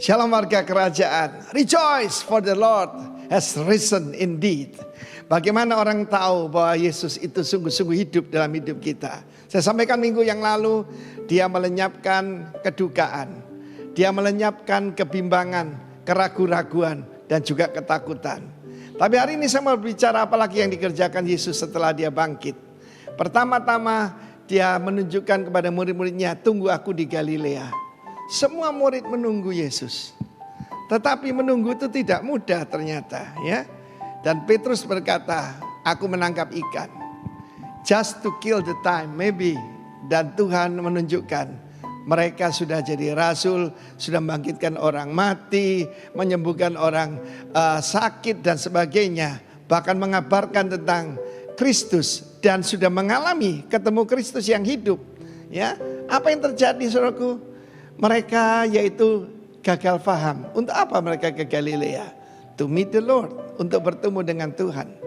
Shalom warga kerajaan. Rejoice for the Lord has risen indeed. Bagaimana orang tahu bahwa Yesus itu sungguh-sungguh hidup dalam hidup kita? Saya sampaikan minggu yang lalu, dia melenyapkan kedukaan. Dia melenyapkan kebimbangan, keraguan-raguan, dan juga ketakutan. Tapi hari ini saya mau bicara apalagi yang dikerjakan Yesus setelah dia bangkit. Pertama-tama dia menunjukkan kepada murid-muridnya, tunggu aku di Galilea. Semua murid menunggu Yesus. Tetapi menunggu itu tidak mudah ternyata, ya. Dan Petrus berkata, aku menangkap ikan. Just to kill the time, maybe. Dan Tuhan menunjukkan mereka sudah jadi rasul, sudah membangkitkan orang mati, menyembuhkan orang sakit dan sebagainya. Bahkan mengabarkan tentang Kristus dan sudah mengalami ketemu Kristus yang hidup. Ya, apa yang terjadi saudaraku? Mereka yaitu gagal faham. Untuk apa mereka ke Galilea? To meet the Lord, untuk bertemu dengan Tuhan.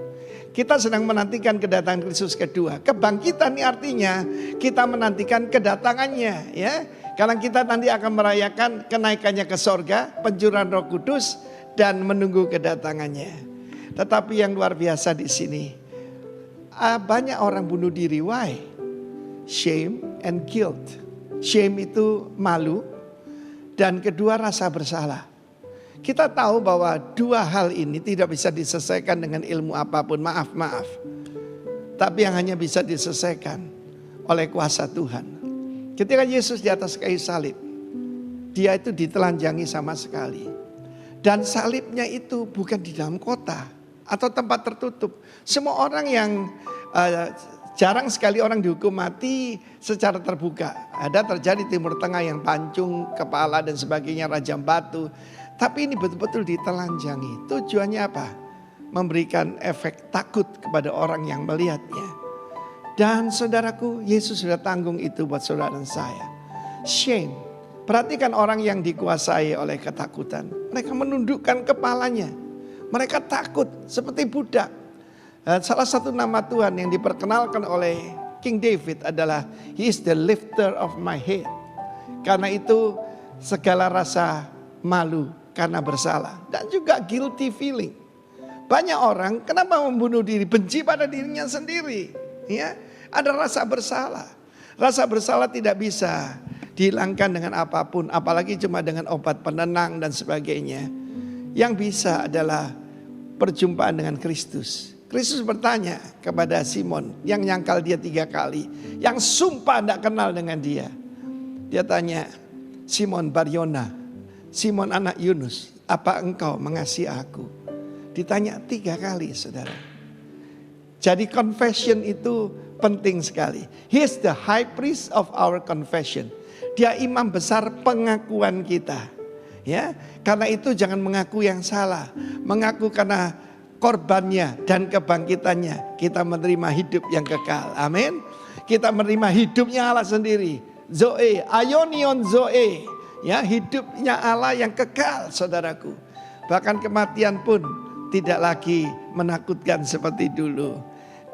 Kita sedang menantikan kedatangan Kristus kedua. Kebangkitan ini artinya kita menantikan kedatangannya, ya. Karena kita nanti akan merayakan kenaikannya ke sorga, pencurahan Roh Kudus dan menunggu kedatangannya. Tetapi yang luar biasa di sini, banyak orang bunuh diri. Why? Shame and guilt. Shame itu malu, dan kedua rasa bersalah. Kita tahu bahwa dua hal ini tidak bisa diselesaikan dengan ilmu apapun. Maaf. Tapi yang hanya bisa diselesaikan oleh kuasa Tuhan. Ketika Yesus di atas kayu salib, dia itu ditelanjangi sama sekali. Dan salibnya itu bukan di dalam kota atau tempat tertutup. Semua orang yang jarang sekali orang dihukum mati secara terbuka. Ada terjadi Timur Tengah yang pancung kepala dan sebagainya, rajam batu. Tapi ini betul-betul ditelanjangi. Tujuannya apa? Memberikan efek takut kepada orang yang melihatnya. Dan saudaraku, Yesus sudah tanggung itu buat saudara dan saya. Shame. Perhatikan orang yang dikuasai oleh ketakutan. Mereka menundukkan kepalanya. Mereka takut seperti budak. Salah satu nama Tuhan yang diperkenalkan oleh King David adalah He is the lifter of my head. Karena itu segala rasa malu karena bersalah dan juga guilty feeling. Banyak orang kenapa membunuh diri, benci pada dirinya sendiri, ya. Ada rasa bersalah. Rasa bersalah tidak bisa dihilangkan dengan apapun, apalagi cuma dengan obat penenang dan sebagainya. Yang bisa adalah perjumpaan dengan Kristus. Kristus bertanya kepada Simon yang nyangkal dia 3 kali, yang sumpah tidak kenal dengan dia. Dia tanya, Simon Baryona, Simon anak Yunus, apa engkau mengasihi aku? Ditanya 3 kali, saudara. Jadi confession itu penting sekali. He is the high priest of our confession. Dia imam besar pengakuan kita. Ya, karena itu jangan mengaku yang salah. Mengaku karena korbannya dan kebangkitannya kita menerima hidup yang kekal. Amin. Kita menerima hidupnya Allah sendiri. Zoe, aionion zoe. Ya, hidupnya Allah yang kekal, saudaraku. Bahkan kematian pun tidak lagi menakutkan seperti dulu.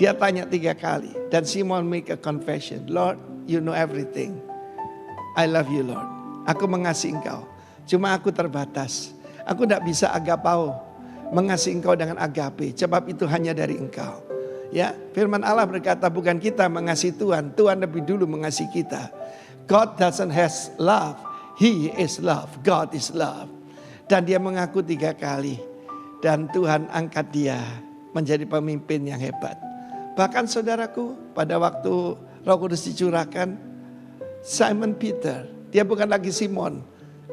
Dia tanya 3 kali dan Simon make a confession. Lord, you know everything. I love you, Lord. Aku mengasihi engkau. Cuma aku terbatas. Aku tidak bisa agapao, mengasihi engkau dengan agape. Sebab itu hanya dari engkau. Ya, firman Allah berkata bukan kita mengasihi Tuhan. Tuhan lebih dulu mengasihi kita. God doesn't has love. He is love. God is love. Dan dia mengaku 3 kali. Dan Tuhan angkat dia menjadi pemimpin yang hebat. Bahkan saudaraku, pada waktu Roh Kudus dicurahkan, Simon Peter, dia bukan lagi Simon,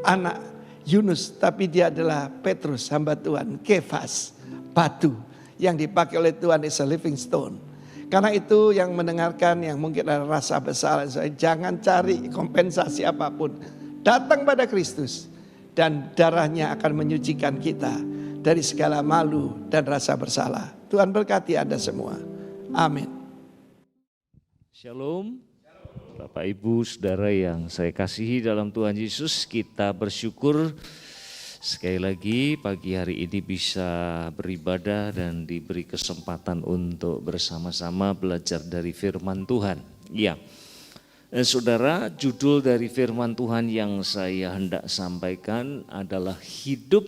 anak Yunus, tapi dia adalah Petrus, hamba Tuhan, Kefas, batu yang dipakai oleh Tuhan is a living stone. Karena itu yang mendengarkan yang mungkin ada rasa bersalah, jangan cari kompensasi apapun. Datang pada Kristus dan darahnya akan menyucikan kita dari segala malu dan rasa bersalah. Tuhan berkati Anda semua. Amin. Shalom. Bapak Ibu Saudara yang saya kasihi dalam Tuhan Yesus, kita bersyukur sekali lagi pagi hari ini bisa beribadah dan diberi kesempatan untuk bersama-sama belajar dari firman Tuhan. Ya, Saudara, judul dari firman Tuhan yang saya hendak sampaikan adalah hidup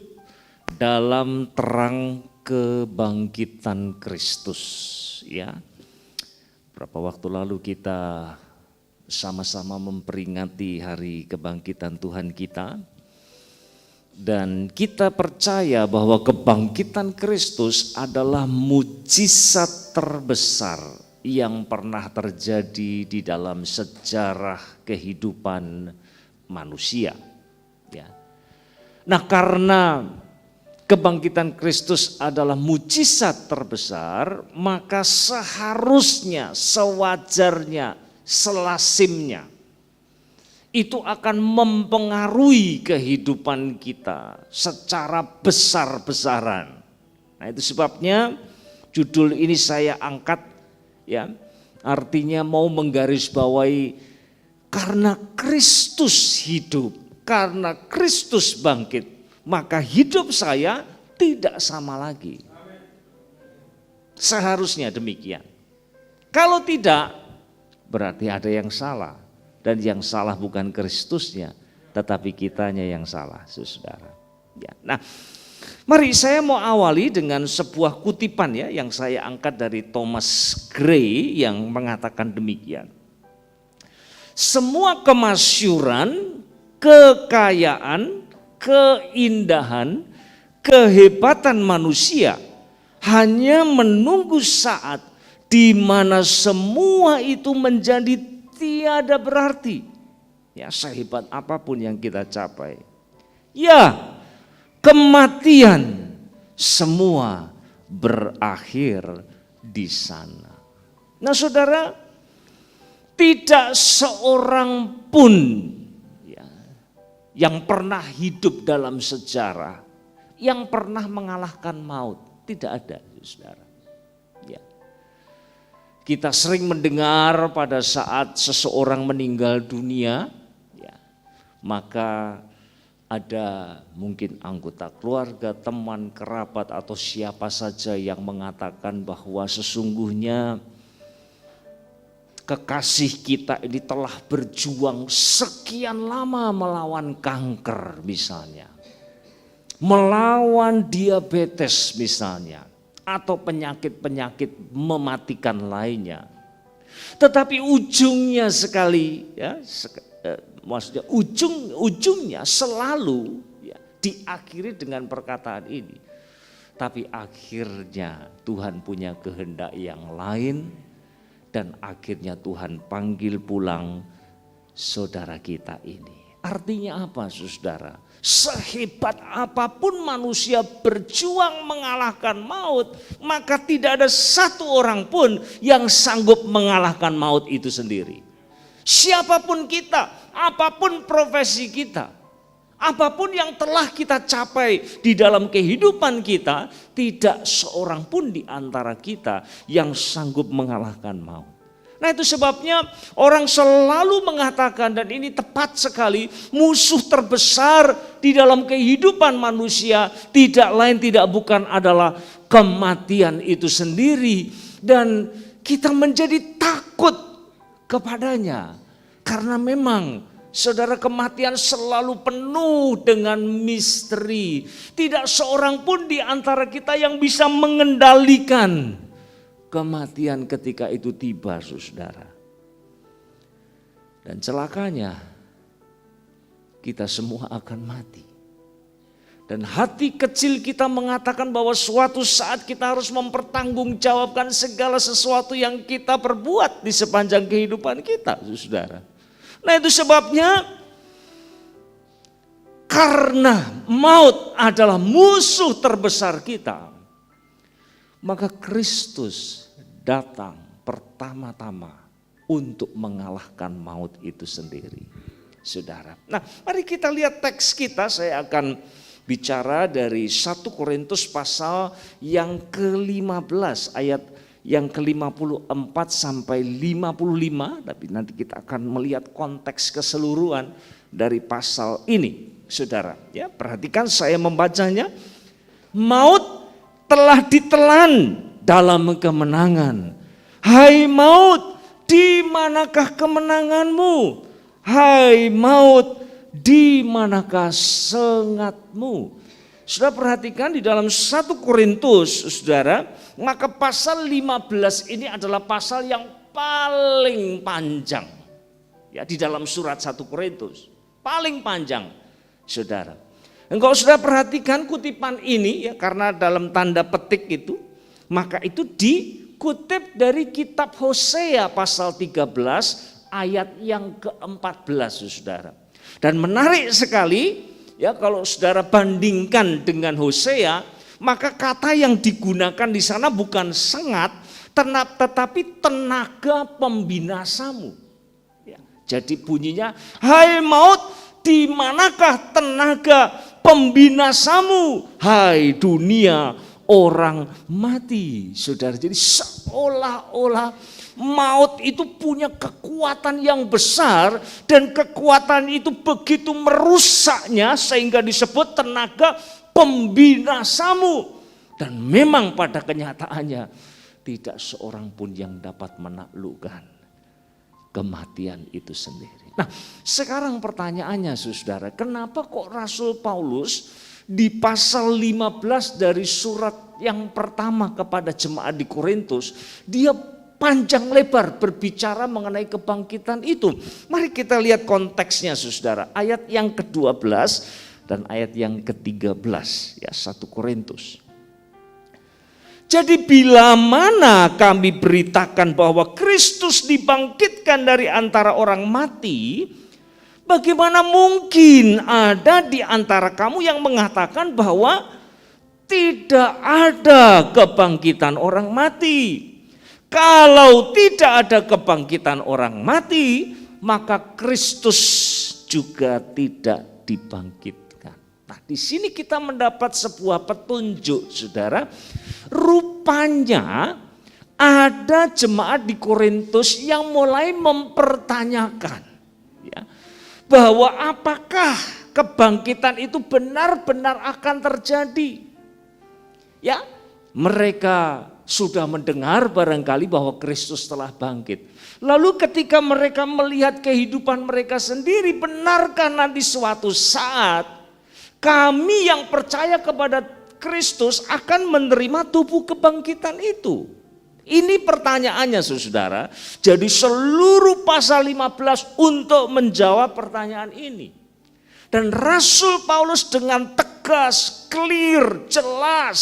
dalam terang kebangkitan Kristus. Ya, berapa waktu lalu kita sama-sama memperingati hari kebangkitan Tuhan kita, dan kita percaya bahwa kebangkitan Kristus adalah mujizat terbesar yang pernah terjadi di dalam sejarah kehidupan manusia. Ya. Nah, karena kebangkitan Kristus adalah mujizat terbesar, maka seharusnya, sewajarnya, selazimnya itu akan mempengaruhi kehidupan kita secara besar-besaran. Nah, itu sebabnya judul ini saya angkat, ya, artinya mau menggarisbawahi karena Kristus hidup, karena Kristus bangkit, maka hidup saya tidak sama lagi. Seharusnya demikian. Kalau tidak, berarti ada yang salah. Dan yang salah bukan Kristusnya, tetapi kitanya yang salah, saudara. Ya. Nah, mari saya mau awali dengan sebuah kutipan ya yang saya angkat dari Thomas Gray yang mengatakan demikian. Semua kemasyuran, kekayaan, keindahan, kehebatan manusia hanya menunggu saat di mana semua itu menjadi tiada berarti. Ya, sehebat apapun yang kita capai, ya, kematian semua berakhir di sana. Nah, saudara, tidak seorang pun ya, yang pernah hidup dalam sejarah yang pernah mengalahkan maut. Tidak ada, saudara. Ya. Kita sering mendengar pada saat seseorang meninggal dunia, ya, maka ada mungkin anggota keluarga, teman, kerabat atau siapa saja yang mengatakan bahwa sesungguhnya kekasih kita ini telah berjuang sekian lama melawan kanker misalnya, melawan diabetes misalnya, atau penyakit-penyakit mematikan lainnya. Tetapi ujungnya sekali, ya, maksudnya ujungnya selalu ya, diakhiri dengan perkataan ini. Tapi akhirnya Tuhan punya kehendak yang lain, dan akhirnya Tuhan panggil pulang saudara kita ini. Artinya apa, saudara? Sehebat apapun manusia berjuang mengalahkan maut, maka tidak ada satu orang pun yang sanggup mengalahkan maut itu sendiri. Siapapun kita, apapun profesi kita, apapun yang telah kita capai di dalam kehidupan kita, tidak seorang pun di antara kita yang sanggup mengalahkan maut. Nah, itu sebabnya orang selalu mengatakan, dan ini tepat sekali, musuh terbesar di dalam kehidupan manusia tidak lain tidak bukan adalah kematian itu sendiri. Dan kita menjadi takut kepadanya. Karena memang saudara, kematian selalu penuh dengan misteri. Tidak seorang pun di antara kita yang bisa mengendalikan kematian ketika itu tiba, saudara. Dan celakanya kita semua akan mati. Dan hati kecil kita mengatakan bahwa suatu saat kita harus mempertanggungjawabkan segala sesuatu yang kita perbuat di sepanjang kehidupan kita, saudara. Nah, itu sebabnya karena maut adalah musuh terbesar kita, maka Kristus datang pertama-tama untuk mengalahkan maut itu sendiri, saudara. Nah, mari kita lihat teks kita. Saya akan bicara dari 1 Korintus pasal yang ke-15 ayat yang ke-54 sampai 55. Tapi nanti kita akan melihat konteks keseluruhan dari pasal ini, saudara. Ya, perhatikan saya membacanya. Maut telah ditelan dalam kemenangan. Hai maut, di manakah kemenanganmu? Hai maut, di manakah sengatmu? Saudara perhatikan di dalam 1 Korintus, saudara, maka pasal 15 ini adalah pasal yang paling panjang. Ya, di dalam surat 1 Korintus, paling panjang, saudara. Engkau sudah perhatikan kutipan ini ya, karena dalam tanda petik itu, maka itu dikutip dari kitab Hosea pasal 13 ayat yang ke-14, saudara. Dan menarik sekali ya, kalau saudara bandingkan dengan Hosea, maka kata yang digunakan di sana bukan sengat, tetapi tenaga pembinasamu. Ya, jadi bunyinya, hai maut, di manakah tenaga pembinasamu? Hai dunia, orang mati. Saudara, jadi seolah-olah maut itu punya kekuatan yang besar, dan kekuatan itu begitu merusaknya sehingga disebut tenaga pembinasamu. Dan memang pada kenyataannya tidak seorang pun yang dapat menaklukkan kematian itu sendiri. Nah, sekarang pertanyaannya saudara, kenapa kok Rasul Paulus di pasal 15 dari surat yang pertama kepada jemaat di Korintus, dia panjang lebar berbicara mengenai kebangkitan itu. Mari kita lihat konteksnya saudara, ayat yang ke-12 dan ayat yang ke-13 ya, 1 Korintus. Jadi bila mana kami beritakan bahwa Kristus dibangkitkan dari antara orang mati, bagaimana mungkin ada di antara kamu yang mengatakan bahwa tidak ada kebangkitan orang mati? Kalau tidak ada kebangkitan orang mati, maka Kristus juga tidak dibangkitkan. Nah, di sini kita mendapat sebuah petunjuk, saudara. Rupanya ada jemaat di Korintus yang mulai mempertanyakan ya, bahwa apakah kebangkitan itu benar-benar akan terjadi. Ya, mereka sudah mendengar barangkali bahwa Kristus telah bangkit. Lalu ketika mereka melihat kehidupan mereka sendiri, benarkah nanti suatu saat kami yang percaya kepada Kristus akan menerima tubuh kebangkitan itu? Ini pertanyaannya saudara. Jadi seluruh pasal 15 untuk menjawab pertanyaan ini. Dan Rasul Paulus dengan tegas, clear, jelas,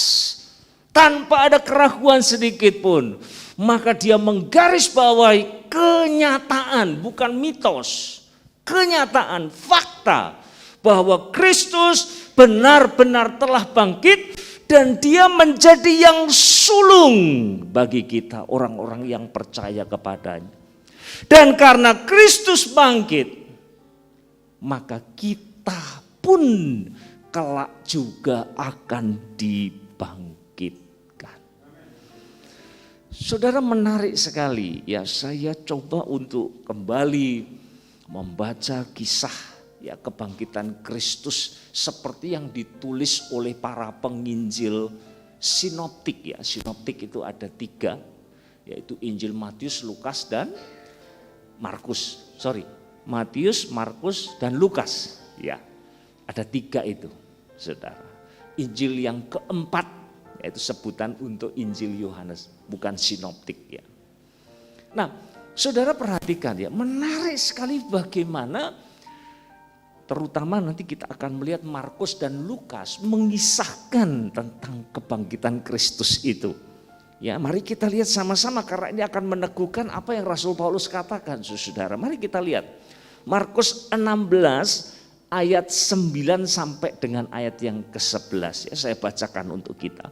tanpa ada keraguan sedikit pun, maka dia menggarisbawahi kenyataan, bukan mitos, kenyataan, fakta bahwa Kristus benar-benar telah bangkit dan dia menjadi yang sulung bagi kita orang-orang yang percaya kepadanya. Dan karena Kristus bangkit, maka kita pun kelak juga akan dibangkitkan. Saudara, menarik sekali ya, saya coba untuk kembali membaca kisah ya kebangkitan Kristus seperti yang ditulis oleh para penginjil sinoptik ya. Sinoptik itu ada 3, yaitu Injil Matius, Lukas dan Markus. Matius, Markus dan Lukas ya. Ada 3 itu, saudara. Injil yang keempat yaitu sebutan untuk Injil Yohanes, bukan sinoptik ya. Nah, saudara perhatikan ya, menarik sekali bagaimana terutama nanti kita akan melihat Markus dan Lukas mengisahkan tentang kebangkitan Kristus itu. Ya, mari kita lihat sama-sama karena ini akan meneguhkan apa yang Rasul Paulus katakan, saudara. Mari kita lihat Markus 16 ayat 9 sampai dengan ayat yang ke-11 ya, saya bacakan untuk kita.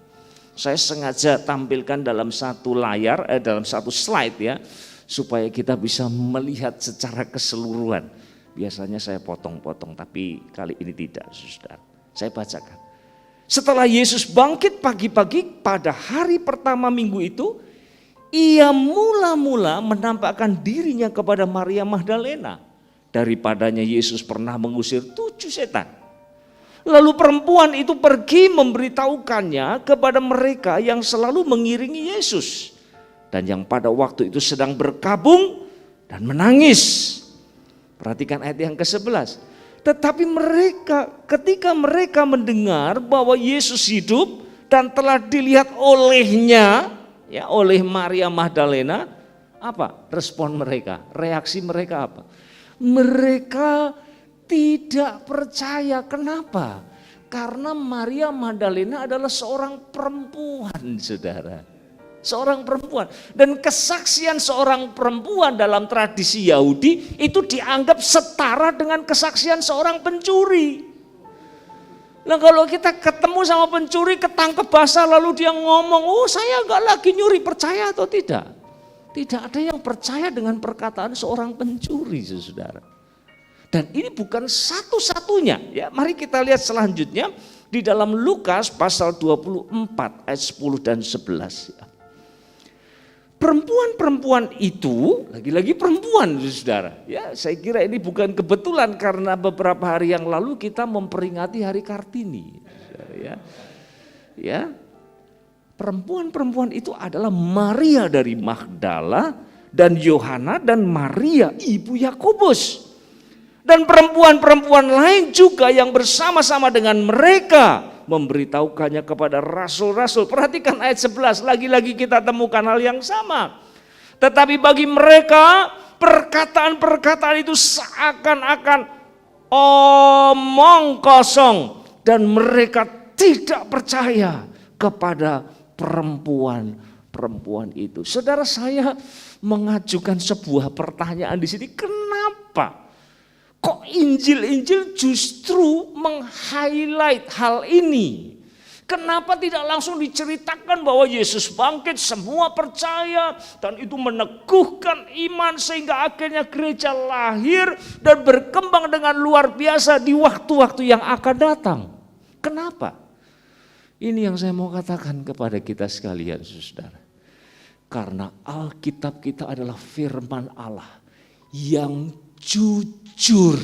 Saya sengaja tampilkan dalam satu layar, dalam satu slide ya, supaya kita bisa melihat secara keseluruhan. Biasanya saya potong-potong, tapi kali ini tidak, saudara. Saya bacakan. Setelah Yesus bangkit pagi-pagi pada hari pertama minggu itu, ia mula-mula menampakkan dirinya kepada Maria Magdalena. Daripadanya Yesus pernah mengusir 7 setan. Lalu perempuan itu pergi memberitahukannya kepada mereka yang selalu mengiringi Yesus. dan yang pada waktu itu sedang berkabung dan menangis. Perhatikan ayat yang ke-11. Tetapi mereka, ketika mereka mendengar bahwa Yesus hidup dan telah dilihat olehnya, ya, oleh Maria Magdalena, apa respon mereka? Reaksi mereka apa? Mereka tidak percaya. Kenapa? Karena Maria Magdalena adalah seorang perempuan, saudara. Seorang perempuan. Dan kesaksian seorang perempuan dalam tradisi Yahudi itu dianggap setara dengan kesaksian seorang pencuri. Nah, kalau kita ketemu sama pencuri, ketangkep basah lalu dia ngomong, oh saya enggak lagi nyuri, percaya atau tidak? Tidak ada yang percaya dengan perkataan seorang pencuri, saudara. Dan ini bukan satu-satunya. Ya, mari kita lihat selanjutnya di dalam Lukas pasal 24 ayat 10 dan 11. Perempuan-perempuan itu, lagi-lagi perempuan, saudara. Ya, saya kira ini bukan kebetulan karena beberapa hari yang lalu kita memperingati Hari Kartini. Ya, perempuan-perempuan itu adalah Maria dari Magdala dan Yohana dan Maria ibu Yakobus. Dan perempuan-perempuan lain juga yang bersama-sama dengan mereka memberitahukannya kepada rasul-rasul. Perhatikan ayat 11, lagi-lagi kita temukan hal yang sama. Tetapi bagi mereka perkataan-perkataan itu seakan-akan omong kosong. Dan mereka tidak percaya kepada perempuan-perempuan itu. Saudara, saya mengajukan sebuah pertanyaan di sini. Kenapa? Kok Injil-Injil justru meng-highlight hal ini? Kenapa tidak langsung diceritakan bahwa Yesus bangkit, semua percaya, dan itu meneguhkan iman sehingga akhirnya gereja lahir dan berkembang dengan luar biasa di waktu-waktu yang akan datang? Kenapa? Ini yang saya mau katakan kepada kita sekalian, saudara. Karena Alkitab kita adalah firman Allah yang jujur,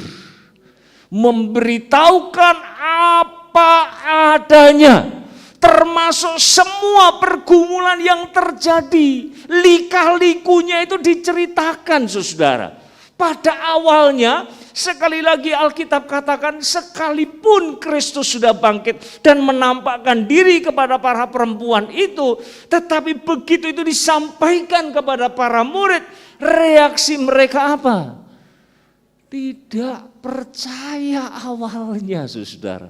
memberitahukan apa adanya, termasuk semua pergumulan yang terjadi, lika-likunya itu diceritakan, saudara. Pada awalnya, sekali lagi Alkitab katakan, sekalipun Kristus sudah bangkit dan menampakkan diri kepada para perempuan itu, tetapi begitu itu disampaikan kepada para murid, reaksi mereka apa? Tidak percaya awalnya, saudara.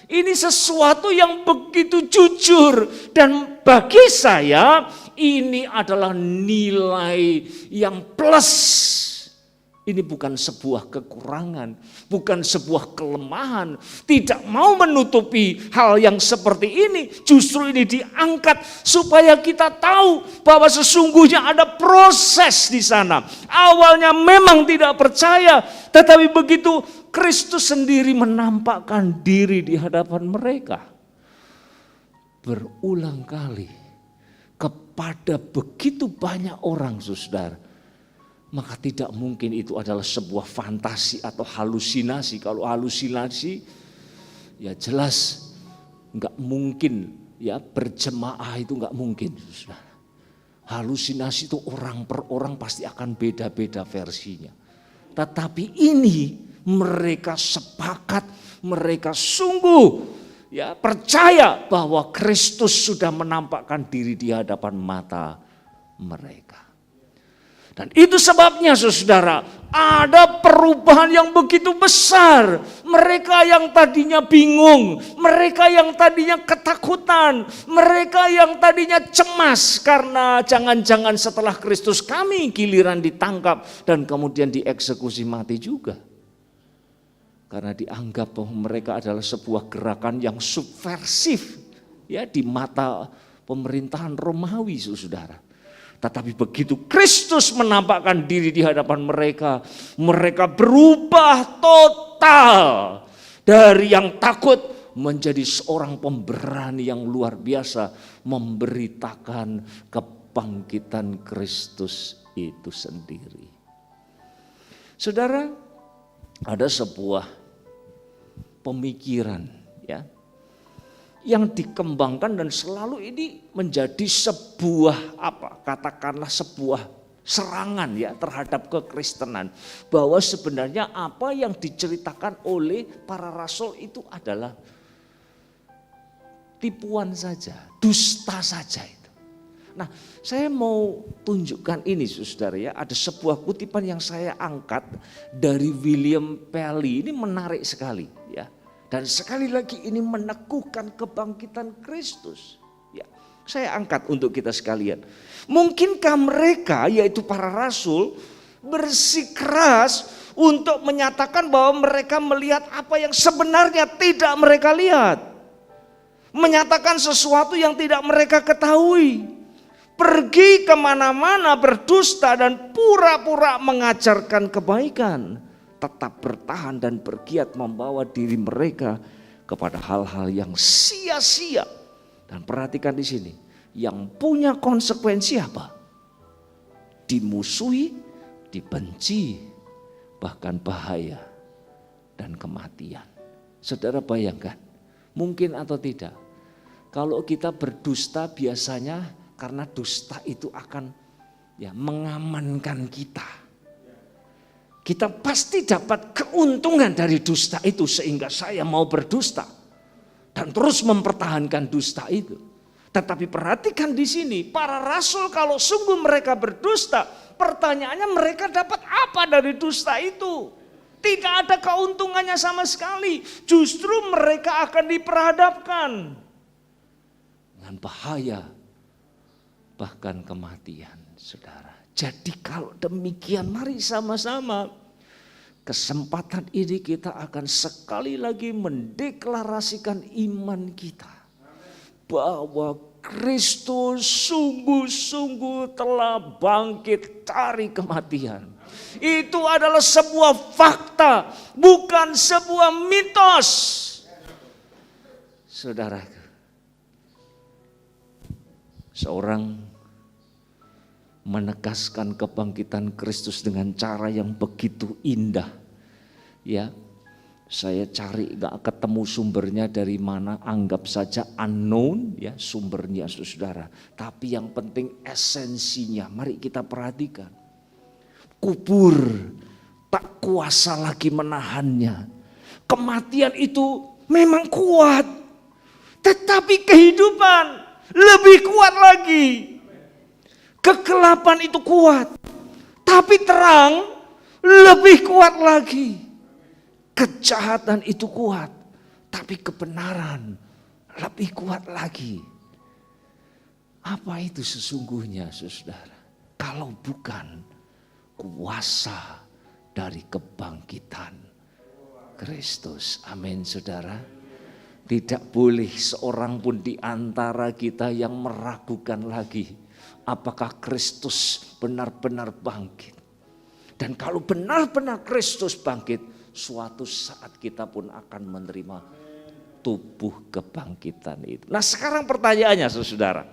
Ini sesuatu yang begitu jujur, dan bagi saya ini adalah nilai yang plus. Ini bukan sebuah kekurangan, bukan sebuah kelemahan. Tidak mau menutupi hal yang seperti ini. Justru ini diangkat supaya kita tahu bahwa sesungguhnya ada proses di sana. Awalnya memang tidak percaya, tetapi begitu Kristus sendiri menampakkan diri di hadapan mereka, berulang kali kepada begitu banyak orang, saudara, maka tidak mungkin itu adalah sebuah fantasi atau halusinasi. Kalau halusinasi ya jelas nggak mungkin, ya berjemaah itu nggak mungkin, saudara. Halusinasi itu orang per orang pasti akan beda-beda versinya. Tetapi ini mereka sepakat, mereka sungguh ya percaya bahwa Kristus sudah menampakkan diri di hadapan mata mereka. Dan itu sebabnya, saudara, ada perubahan yang begitu besar. Mereka yang tadinya bingung, mereka yang tadinya ketakutan, mereka yang tadinya cemas karena jangan-jangan setelah Kristus kami giliran ditangkap dan kemudian dieksekusi mati juga. Karena dianggap bahwa mereka adalah sebuah gerakan yang subversif, ya, di mata pemerintahan Romawi, saudara. Tetapi begitu Kristus menampakkan diri di hadapan mereka, mereka berubah total dari yang takut menjadi seorang pemberani yang luar biasa, memberitakan kebangkitan Kristus itu sendiri. Saudara, ada sebuah pemikiran, ya, yang dikembangkan dan selalu ini menjadi sebuah katakanlah sebuah serangan ya terhadap kekristenan, bahwa sebenarnya apa yang diceritakan oleh para rasul itu adalah tipuan saja, dusta saja itu. Nah, saya mau tunjukkan ini saudara ya, ada sebuah kutipan yang saya angkat dari William Paley, ini menarik sekali ya. Dan sekali lagi ini meneguhkan kebangkitan Kristus. Ya, saya angkat untuk kita sekalian. Mungkinkah mereka, yaitu para rasul, bersikeras untuk menyatakan bahwa mereka melihat apa yang sebenarnya tidak mereka lihat, menyatakan sesuatu yang tidak mereka ketahui, pergi kemana-mana berdusta dan pura-pura mengajarkan kebaikan, tetap bertahan dan bergiat membawa diri mereka kepada hal-hal yang sia-sia. Dan perhatikan di sini, yang punya konsekuensi apa? Dimusuhi, dibenci, bahkan bahaya dan kematian. Saudara bayangkan, mungkin atau tidak, kalau kita berdusta biasanya karena dusta itu akan mengamankan kita. Kita pasti dapat keuntungan dari dusta itu sehingga saya mau berdusta dan terus mempertahankan dusta itu. Tetapi perhatikan di sini, para rasul kalau sungguh mereka berdusta, pertanyaannya mereka dapat apa dari dusta itu? Tidak ada keuntungannya sama sekali. Justru mereka akan diperhadapkan dengan bahaya bahkan kematian, saudara. Jadi kalau demikian mari sama-sama kesempatan ini kita akan sekali lagi mendeklarasikan iman kita. Bahwa Kristus sungguh-sungguh telah bangkit dari kematian. Itu adalah sebuah fakta, bukan sebuah mitos. Saudara, seorang menegaskan kebangkitan Kristus dengan cara yang begitu indah. Ya, saya cari gak ketemu sumbernya dari mana, anggap saja unknown ya sumbernya saudara. Tapi yang penting esensinya, mari kita perhatikan. Kubur tak kuasa lagi menahannya. Kematian itu memang kuat, tetapi kehidupan lebih kuat lagi. Kegelapan itu kuat, tapi terang lebih kuat lagi. Kejahatan itu kuat, tapi kebenaran lebih kuat lagi. Apa itu sesungguhnya, saudara? Kalau bukan kuasa dari kebangkitan Kristus. Amin, saudara. Tidak boleh seorang pun di antara kita yang meragukan lagi apakah Kristus benar-benar bangkit. Dan kalau benar-benar Kristus bangkit, suatu saat kita pun akan menerima tubuh kebangkitan itu. Nah sekarang pertanyaannya saudara,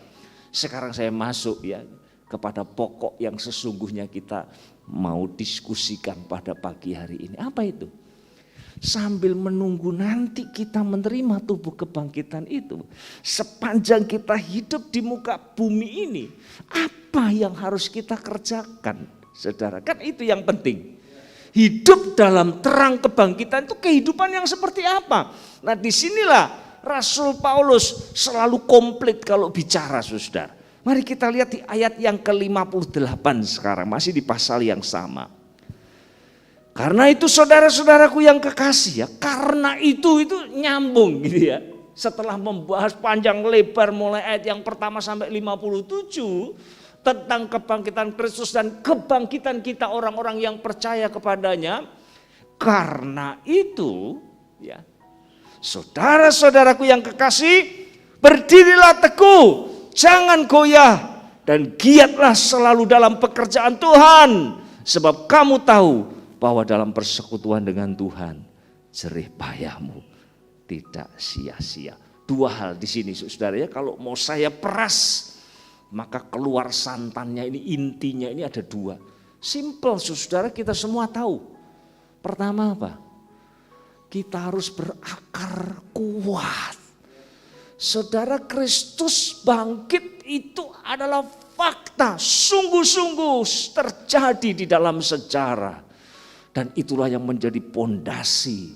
sekarang saya masuk ya kepada pokok yang sesungguhnya kita mau diskusikan pada pagi hari ini. Apa itu? Sambil menunggu nanti kita menerima tubuh kebangkitan itu, sepanjang kita hidup di muka bumi ini, apa yang harus kita kerjakan, saudara? Kan itu yang penting. Hidup dalam terang kebangkitan itu kehidupan yang seperti apa? Nah disinilah Rasul Paulus selalu komplit kalau bicara, saudara. Mari kita lihat di ayat yang ke-58 sekarang, masih di pasal yang sama. Karena itu saudara-saudaraku yang kekasih ya, karena itu nyambung gitu ya. Setelah membahas panjang lebar mulai ayat yang pertama sampai 57 tentang kebangkitan Kristus dan kebangkitan kita orang-orang yang percaya kepadanya. Karena itu ya, saudara-saudaraku yang kekasih, berdirilah teguh, jangan goyah dan giatlah selalu dalam pekerjaan Tuhan, sebab kamu tahu bahwa dalam persekutuan dengan Tuhan jerih payahmu tidak sia-sia. Dua hal di sini saudara ya, kalau mau saya peras maka keluar santannya ini, intinya ini ada dua. Simple saudara, kita semua tahu. Pertama apa? Kita harus berakar kuat. Saudara, Kristus bangkit itu adalah fakta, sungguh-sungguh terjadi di dalam sejarah. Dan itulah yang menjadi pondasi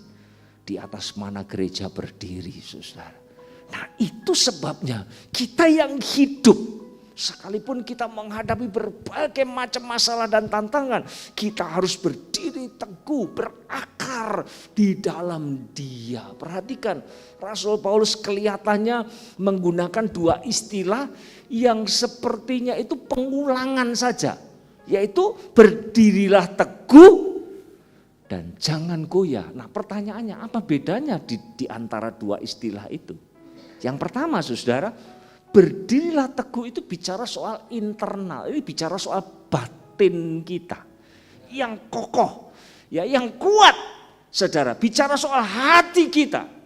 di atas mana gereja berdiri, saudara. Nah, itu sebabnya kita yang hidup, sekalipun kita menghadapi berbagai macam masalah dan tantangan, kita harus berdiri teguh, berakar di dalam Dia. Perhatikan, Rasul Paulus kelihatannya menggunakan dua istilah yang sepertinya itu pengulangan saja, yaitu berdirilah teguh dan jangan goyah. Nah, pertanyaannya apa bedanya di antara dua istilah itu? Yang pertama, saudara, berdirilah teguh itu bicara soal internal, ini bicara soal batin kita yang kokoh, ya, yang kuat, saudara. Bicara soal hati kita.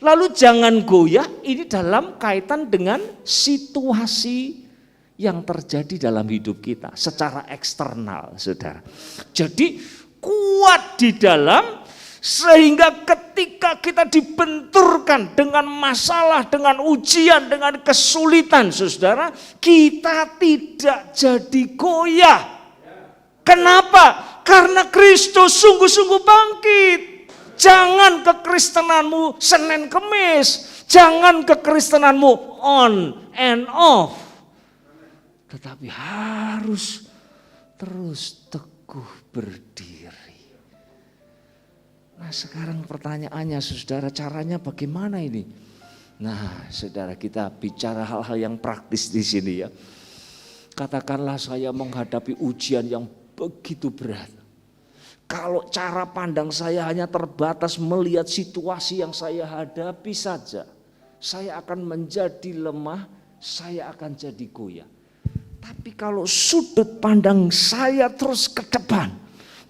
Lalu jangan goyah, ini dalam kaitan dengan situasi yang terjadi dalam hidup kita secara eksternal, saudara. Jadi kuat di dalam, sehingga ketika kita dibenturkan dengan masalah, dengan ujian, dengan kesulitan, saudara, kita tidak jadi goyah. Kenapa? Karena Kristus sungguh-sungguh bangkit. Jangan kekristenanmu Senin Kemis, jangan kekristenanmu on and off, tetapi harus terus teguh berdiri. Nah, sekarang pertanyaannya, saudara, caranya bagaimana ini? Nah, saudara, kita bicara hal-hal yang praktis di sini ya. Katakanlah saya menghadapi ujian yang begitu berat. Kalau cara pandang saya hanya terbatas melihat situasi yang saya hadapi saja, saya akan menjadi lemah, saya akan jadi goyah. Tapi kalau sudut pandang saya terus ke depan,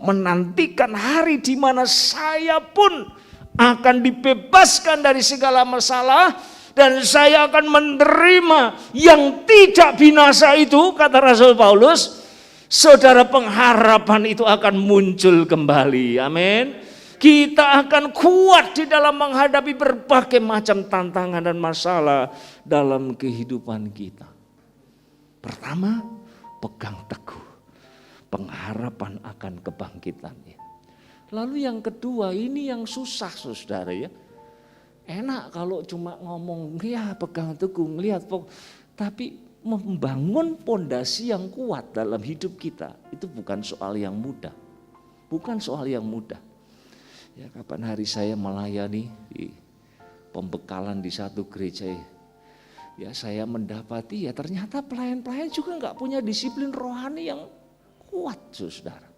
menantikan hari di mana saya pun akan dibebaskan dari segala masalah, dan saya akan menerima yang tidak binasa itu, kata Rasul Paulus, saudara, pengharapan itu akan muncul kembali. Amin. Kita akan kuat di dalam menghadapi berbagai macam tantangan dan masalah dalam kehidupan kita. Pertama, pegang teguh pengharapan akan kebangkitannya. Lalu yang kedua, ini yang susah, saudara ya. Enak kalau cuma ngomong, ya pegang teguh, ngelihat, tapi membangun pondasi yang kuat dalam hidup kita itu bukan soal yang mudah. Bukan soal yang mudah. Ya, kapan hari saya melayani di pembekalan di satu gereja, ya saya mendapati ya ternyata pelayan-pelayan juga nggak punya disiplin rohani yang kuat, saudara.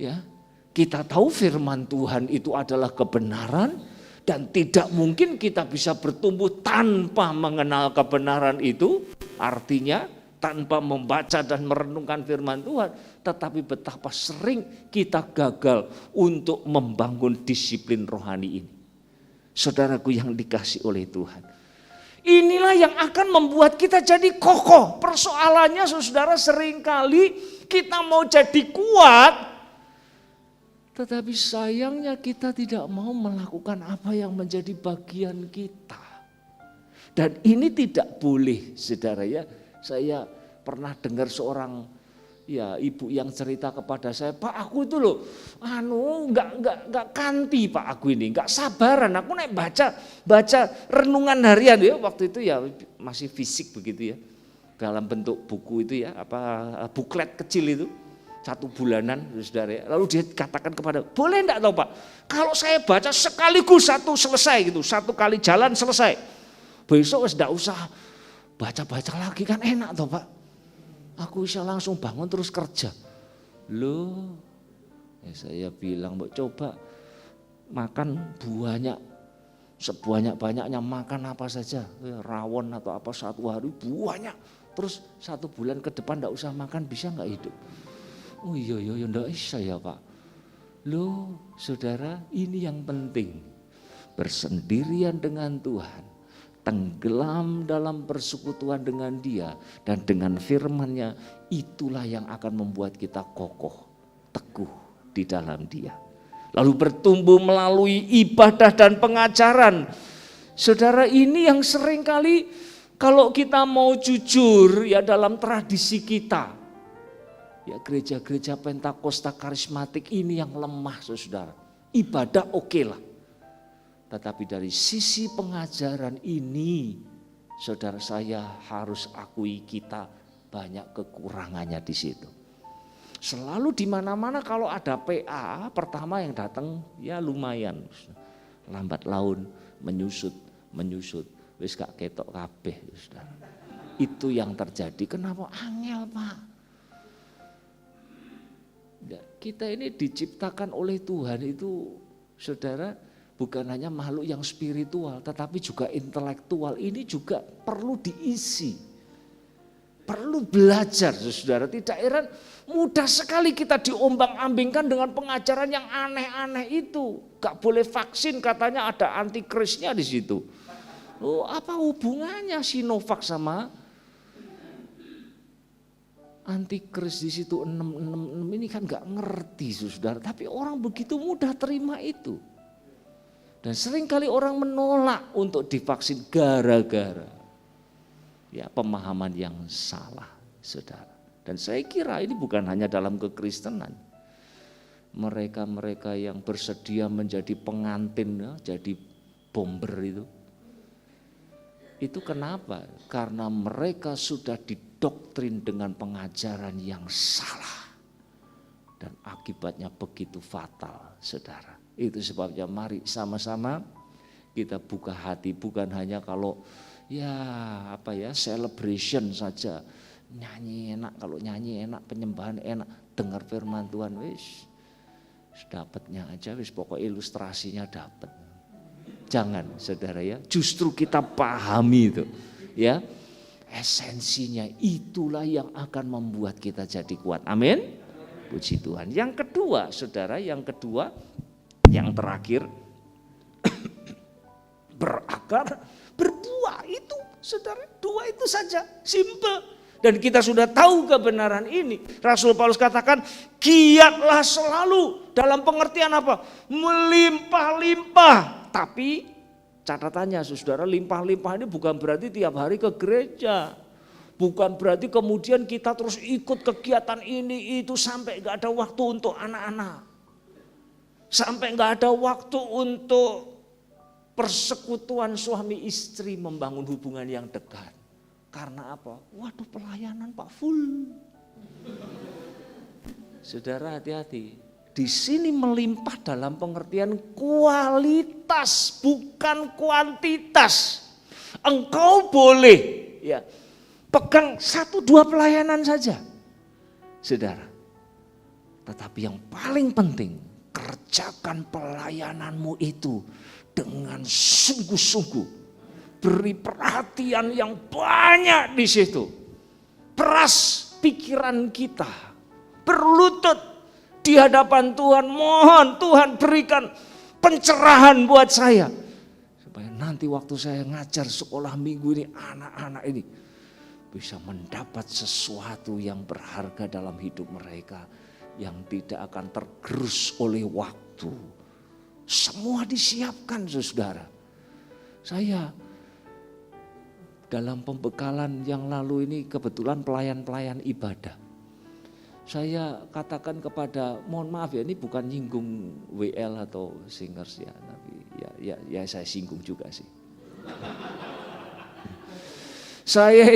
Ya, kita tahu firman Tuhan itu adalah kebenaran. Dan tidak mungkin kita bisa bertumbuh tanpa mengenal kebenaran itu. Artinya tanpa membaca dan merenungkan firman Tuhan. Tetapi betapa sering kita gagal untuk membangun disiplin rohani ini. Saudaraku yang dikasih oleh Tuhan. Inilah yang akan membuat kita jadi kokoh. Persoalannya, saudara, seringkali kita mau jadi kuat, tetapi sayangnya kita tidak mau melakukan apa yang menjadi bagian kita. Dan ini tidak boleh, saudara ya. Saya pernah dengar seorang ya ibu yang cerita kepada saya, Pak, aku itu loh, nggak kanti Pak, aku ini nggak sabaran. Aku naik baca renungan harian ya, waktu itu ya masih fisik begitu ya, dalam bentuk buku itu ya, buklet kecil itu. 1 bulanan, saudara ya. Lalu dia katakan kepada, boleh enggak tahu Pak, kalau saya baca sekaligus satu selesai gitu, 1 kali jalan selesai, besok enggak usah baca-baca lagi, kan enak toh Pak, aku bisa langsung bangun terus kerja. Loh, ya saya bilang, coba makan buahnya, sebanyak-banyaknya, makan apa saja, rawon atau apa 1 hari buahnya, terus 1 bulan ke depan enggak usah makan, bisa enggak hidup? Oh iya enggak bisa ya Pak. Loh, saudara, ini yang penting. Bersendirian dengan Tuhan, tenggelam dalam persekutuan dengan Dia dan dengan firman-Nya, itulah yang akan membuat kita kokoh, teguh di dalam Dia. Lalu bertumbuh melalui ibadah dan pengajaran. Saudara, ini yang sering kali kalau kita mau jujur ya dalam tradisi kita, ya gereja-gereja Pentakosta karismatik ini yang lemah saudara. Ibadah oke lah. Tetapi dari sisi pengajaran ini, saudara saya harus akui kita banyak kekurangannya di situ. Selalu di mana-mana kalau ada PA, pertama yang datang ya lumayan. Lambat laun menyusut. Wis gak ketok kabeh saudara. Itu yang terjadi. Kenapa angel Pak? Ya, kita ini diciptakan oleh Tuhan itu saudara bukan hanya makhluk yang spiritual tetapi juga intelektual. Ini juga perlu diisi. Perlu belajar saudara. Tidak heran mudah sekali kita diombang-ambingkan dengan pengajaran yang aneh-aneh itu. Gak boleh vaksin katanya ada antikrisnya di situ. Oh, apa hubungannya Sinovac sama antikris di situ 666 ini kan gak ngerti saudara. Tapi orang begitu mudah terima itu. Dan seringkali orang menolak untuk divaksin gara-gara ya pemahaman yang salah saudara. Dan saya kira ini bukan hanya dalam kekristenan. Mereka-mereka yang bersedia menjadi pengantin, ya, jadi bomber itu kenapa? Karena mereka sudah didoktrin dengan pengajaran yang salah. Dan akibatnya begitu fatal, saudara. Itu sebabnya mari sama-sama kita buka hati. Bukan hanya kalau celebration saja. Nyanyi enak, kalau nyanyi enak, penyembahan enak. Dengar firman Tuhan, wis dapatnya aja, wis pokok ilustrasinya dapat. Jangan saudara ya, justru kita pahami itu ya. Esensinya itulah yang akan membuat kita jadi kuat. Amin. Puji Tuhan. Yang kedua saudara, yang terakhir berakar, berbuah itu saudara, dua itu saja, simple. Dan kita sudah tahu kebenaran ini. Rasul Paulus katakan, giatlah selalu dalam pengertian apa? Melimpah-limpah. Tapi catatannya saudara, limpah-limpah ini bukan berarti tiap hari ke gereja. Bukan berarti kemudian kita terus ikut kegiatan ini itu sampai gak ada waktu untuk anak-anak. Sampai gak ada waktu untuk persekutuan suami istri membangun hubungan yang dekat. Karena apa? Waduh pelayanan Pak full. Saudara hati-hati. Di sini melimpah dalam pengertian kualitas bukan kuantitas. Engkau boleh ya pegang 1-2 pelayanan saja. Saudara. Tetapi yang paling penting kerjakan pelayananmu itu dengan sungguh-sungguh. Beri perhatian yang banyak di situ. Peras pikiran kita. Berlutut di hadapan Tuhan, mohon Tuhan berikan pencerahan buat saya. Supaya nanti waktu saya ngajar sekolah minggu ini, anak-anak ini bisa mendapat sesuatu yang berharga dalam hidup mereka. Yang tidak akan tergerus oleh waktu. Semua disiapkan saudara. Saya dalam pembekalan yang lalu ini kebetulan pelayan-pelayan ibadah. Saya katakan kepada, mohon maaf ya ini bukan nyinggung WL atau singers ya, tapi ya saya singgung juga sih. Saya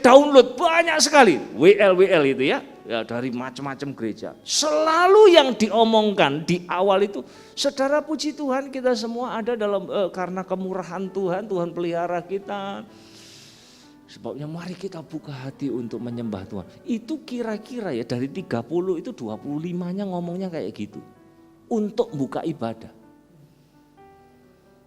download banyak sekali WL itu ya dari macam-macam gereja. Selalu yang diomongkan di awal itu, saudara puji Tuhan kita semua ada dalam karena kemurahan Tuhan pelihara kita. Sebabnya mari kita buka hati untuk menyembah Tuhan. Itu kira-kira ya dari 30 itu 25-nya ngomongnya kayak gitu. Untuk buka ibadah.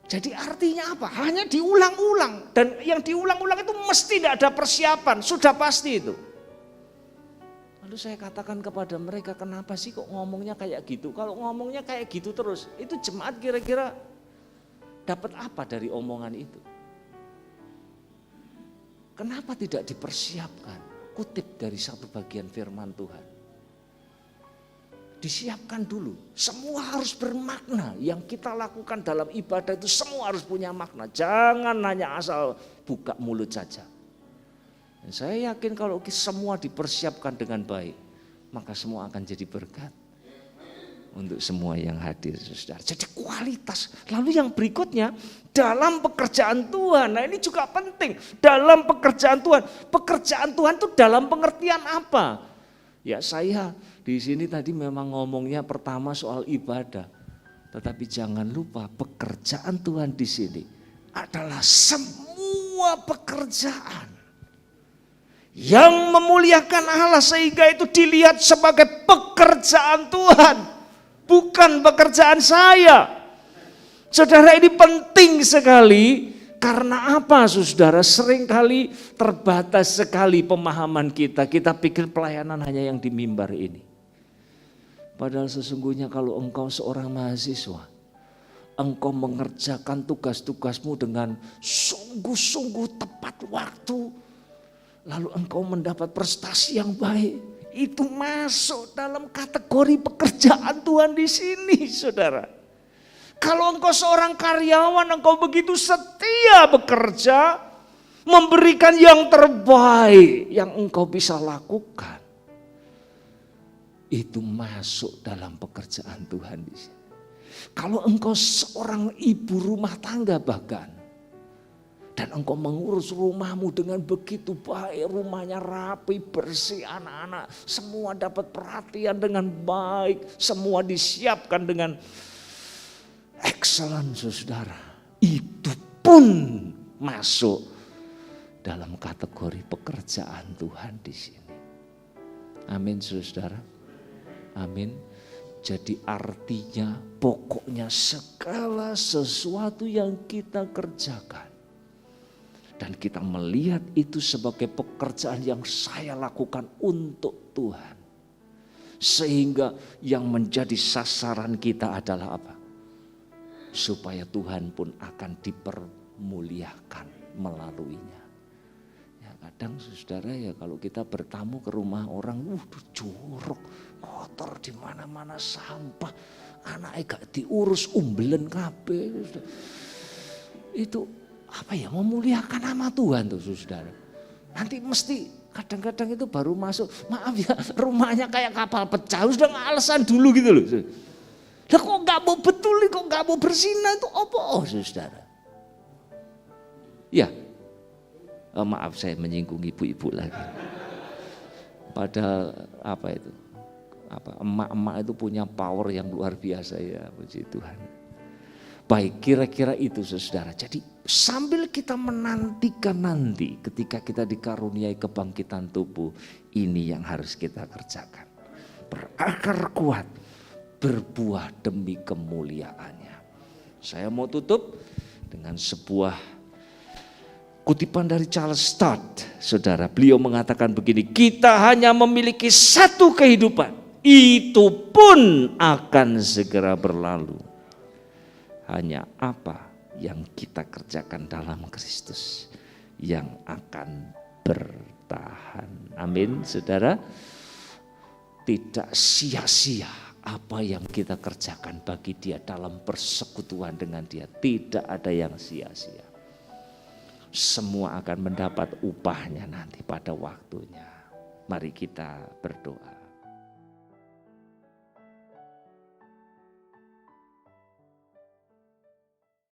Jadi artinya apa? Hanya diulang-ulang. Dan yang diulang-ulang itu mesti tidak ada persiapan. Sudah pasti itu. Lalu saya katakan kepada mereka, kenapa sih kok ngomongnya kayak gitu? Kalau ngomongnya kayak gitu terus, itu jemaat kira-kira dapat apa dari omongan itu? Kenapa tidak dipersiapkan? Kutip dari satu bagian firman Tuhan. disiapkan dulu. Semua harus bermakna. Yang kita lakukan dalam ibadah itu semua harus punya makna. Jangan hanya asal buka mulut saja. Dan saya yakin kalau semua dipersiapkan dengan baik, maka semua akan jadi berkat untuk semua yang hadir, saudara. Jadi kualitas. Lalu yang berikutnya, dalam pekerjaan Tuhan. Nah ini juga penting. Dalam pekerjaan Tuhan. Pekerjaan Tuhan itu dalam pengertian apa? Ya saya di sini tadi memang ngomongnya pertama soal ibadah. Tetapi jangan lupa pekerjaan Tuhan di sini adalah semua pekerjaan yang memuliakan Allah sehingga itu dilihat sebagai pekerjaan Tuhan. Bukan pekerjaan saya. Saudara, ini penting sekali. Karena apa, saudara? Seringkali terbatas sekali pemahaman kita. Kita pikir pelayanan hanya yang di mimbar ini. Padahal sesungguhnya kalau engkau seorang mahasiswa, engkau mengerjakan tugas-tugasmu dengan sungguh-sungguh tepat waktu, lalu engkau mendapat prestasi yang baik. Itu masuk dalam kategori pekerjaan Tuhan di sini, saudara. Kalau engkau seorang karyawan, engkau begitu setia bekerja, memberikan yang terbaik yang engkau bisa lakukan. Itu masuk dalam pekerjaan Tuhan di sini. Kalau engkau seorang ibu rumah tangga bahkan, dan engkau mengurus rumahmu dengan begitu baik, rumahnya rapi, bersih, anak-anak semua dapat perhatian dengan baik, semua disiapkan dengan excellent, saudara. Itu pun masuk dalam kategori pekerjaan Tuhan di sini. Amin, saudara. Amin. Jadi artinya pokoknya segala sesuatu yang kita kerjakan, dan kita melihat itu sebagai pekerjaan yang saya lakukan untuk Tuhan. Sehingga yang menjadi sasaran kita adalah apa? Supaya Tuhan pun akan dipermuliakan melaluinya. Ya kadang saudara ya kalau kita bertamu ke rumah orang, jorok, kotor di mana-mana sampah. Anaknya gak diurus, umbelen kabeh. Itu apa ya, memuliakan nama Tuhan tuh saudara. Nanti mesti kadang-kadang itu baru masuk, maaf ya rumahnya kayak kapal pecah, sudah alasan dulu gitu loh. Lah kok gak mau betulin, kok gak mau bersinar itu apa saudara? Ya, maaf saya menyinggung ibu-ibu lagi. Padahal apa itu? Emak-emak itu punya power yang luar biasa ya, puji Tuhan. Baik, kira-kira itu saudara. Jadi sambil kita menantikan nanti ketika kita dikaruniai kebangkitan tubuh, ini yang harus kita kerjakan. Berakar kuat, berbuah demi kemuliaannya. Saya mau tutup dengan sebuah kutipan dari Charles Stott, saudara. Beliau mengatakan begini, kita hanya memiliki satu kehidupan, itu pun akan segera berlalu. Hanya apa yang kita kerjakan dalam Kristus yang akan bertahan. Amin, saudara. Tidak sia-sia apa yang kita kerjakan bagi Dia dalam persekutuan dengan Dia. Tidak ada yang sia-sia. Semua akan mendapat upahnya nanti pada waktunya. Mari kita berdoa.